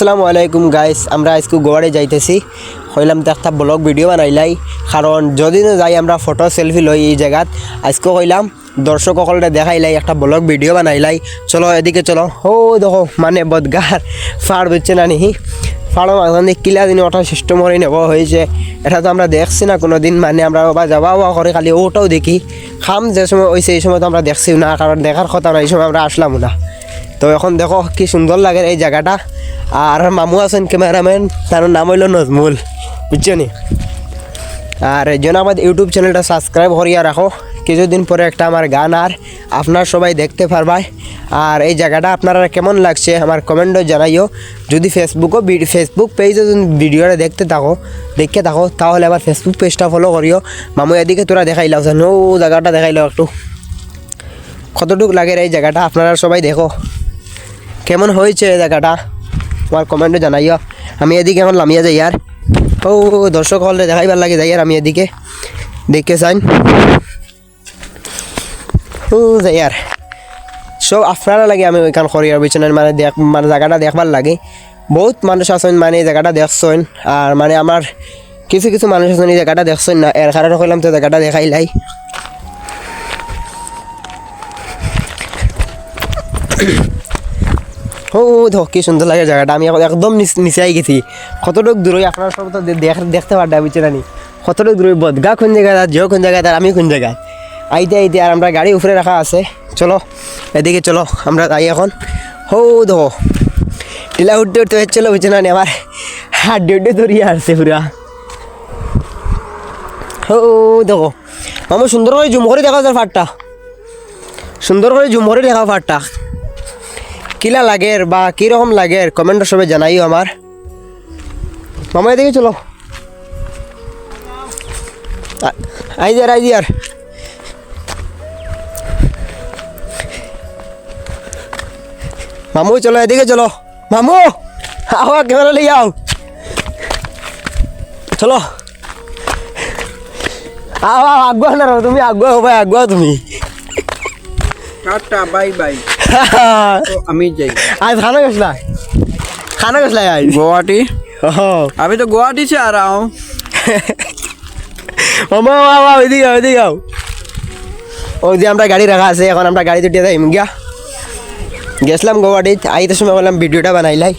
আসসালামু আলাইকুম গাইস, আমরা আজকে গোয়ারে যাইতেছি। হইলাম তো একটা ব্লগ ভিডিও বানাইলাই, কারণ যদি না যাই আমরা ফটো সেলফি লই এই জায়গাত। আজকে হইলাম দর্শক সকলটা দেখাইলাই, একটা ব্লগ ভিডিও বানাইলাই। চলো এদিকে চলো। ও দেখো মানে বদগার ফাড় বুঝছে না নিহি, ফাড়ো মাঝখানে কিলা দিনে ওটা সিস্টেম করে নেব হয়েছে। এটা তো আমরা দেখছি না কোনো দিন, মানে আমরা বা যাওয়া করে খালি ওটাও দেখি। খাম যে সময় হয়েছে এই সময় তো আমরা দেখছিও না, কারণ দেখার কথা না, এই সময় আমরা আসলামও না। তো এখন দেখো কি সুন্দর লাগে এই জায়গাটা। আর মামু আছেন ক্যামেরাম্যান, তার নাম হইল নজমুল, বুঝছো নি। আর এই জন্য আমাদের ইউটিউব চ্যানেলটা সাবস্ক্রাইব করিয়া রাখো। কিছুদিন পরে একটা আমার গান আর আপনার সবাই দেখতে পারবাই। আর এই জায়গাটা আপনারা কেমন লাগছে আমার কমেন্টও জানাইও। যদি ফেসবুক পেজে যদি ভিডিওটা দেখতে থাকো তাহলে আবার ফেসবুক পেজটা ফলো করিও। মামু এদিকে তোরা দেখাইলাও, ও জায়গাটা দেখাইলাও একটু, কতটুকু লাগে এই জায়গাটা আপনারা সবাই দেখো কেমন হয়েছে এই জায়গাটা, আমার কমেন্টে জানাইও। আমি এদিকে এখন লামিয়া যাই আর ও দর্শক হলে দেখাইবার লাগে যাই আর আমি এদিকে দেখে চাইন ও যাই আর সব আপনারা লাগে আমি ওইখান করি আর বিছানা মানে জায়গাটা দেখবার লাগে। বহুত মানুষ আছেন মানে এই জায়গাটা দেখছেন, আর মানে আমার কিছু কিছু মানুষ আছেন এই জায়গাটা দেখছেন না, এর কারণে কইলাম তো জায়গাটা দেখাইলাই। ও দেখো কি সুন্দর লাগে জায়গাটা, আমি একদম নিচে আই গেছি। কতটুক দূরে আপনারা সব তো দেখতে পারটা বুঝছে না নি, কতটুক দূরে বদগা কোন জায়গায়, জিও কোন জায়গায়, আর আমি কোন জায়গায় আইতে আর আমরা গাড়ি উপরে রাখা আছে। চলো এদিকে চলো আমরা যাই এখন। হো দেখো টিলা উঠতে উঠতে চলো বুঝছে না নি, আমার হাত ডেটে ধরিয়ে আসছে পুরা। ও দেখো মামু সুন্দর করে জুম করে দেখা যায় ফাটটা, সুন্দর করে জুম করে দেখা ফাটটা কিলা লাগে বা কীরকম লাগে কমেন্ট সবাই জানাইও আমার। মামা এদিকে চলো, আই আর মামু চলো এদিকে চলো, মামু আও ক্যামেরা লিয়ে আও, চলো আও আগুয়া না তুমি, আগুয়া ভাই আগুয়া তুমি। Tata bye bye. আমি যাই आज खाना कसला आज गुवाहाटी। अभी तो गुवाहाटी से आ रहा हूँ। মামা ওইদিকে আও। ওই যে আমরা গাড়ি রাখা আছে, এখন আমরা গাড়ি দুটিয়ে যাইম গিয়া। গেছিলাম গুয়াহাটিতে, আইতে সময় বললাম ভিডিওটা বানাইলাই।